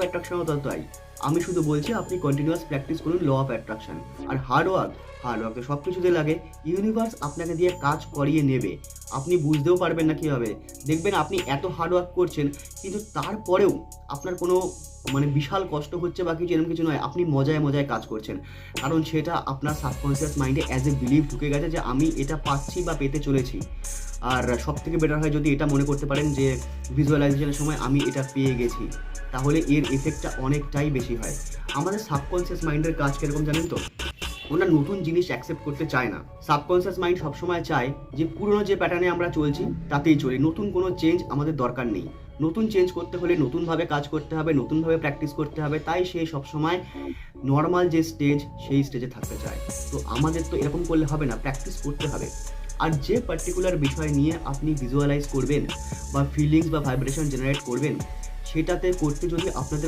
অ্যাট্রাকশনও তো তাই। আমি শুধু বলছি আপনি কন্টিনিউয়াস প্র্যাকটিস করুন ল অফ অ্যাট্রাকশন। আর হার্ড ওয়ার্ক তো সব কিছুতে লাগে। ইউনিভার্স আপনাকে দিয়ে কাজ করিয়ে নেবে। আপনি বুঝতেও পারবেন না কীভাবে। দেখবেন আপনি এত হার্ড ওয়ার্ক করছেন, কিন্তু তারপরেও আপনার কোনো মানে বিশাল কষ্ট হচ্ছে বা কিছু এরকম কিছু নয়। আপনি মজায় মজায় কাজ করছেন। কারণ সেটা আপনার সাবকনসিয়াস মাইন্ডে অ্যাজ এ বিলিভ ঢুকে গেছে যে আমি এটা পাচ্ছি বা পেতে চলেছি। আর সবথেকে বেটার হয় যদি এটা মনে করতে পারেন যে ভিজুয়ালাইজেশনের সময় আমি এটা পেয়ে গেছি, তাহলে এর এফেক্টটা অনেকটাই বেশি হয়। আমাদের সাবকনসিয়াস মাইন্ডের কাজ কীরকম জানেন তো? ওরা নতুন জিনিস অ্যাকসেপ্ট করতে চায় না। সাবকনসিয়াস মাইন্ড সবসময় চায় যে পুরনো যে প্যাটার্নে আমরা চলছি তাতেই চলি, নতুন কোনো চেঞ্জ আমাদের দরকার নেই। নতুন চেঞ্জ করতে হলে নতুনভাবে কাজ করতে হবে, নতুনভাবে প্র্যাকটিস করতে হবে, তাই সে সবসময় নর্মাল যে স্টেজ সেই স্টেজে থাকতে চায়। তো আমাদের তো এরকম করলে হবে না, প্র্যাকটিস করতে হবে। আর যে পার্টিকুলার বিষয় নিয়ে আপনি ভিজুয়ালাইজ করবেন বা ফিলিংস বা ভাইব্রেশন জেনারেট করবেন, সেটাতে করতে যদি আপনাদের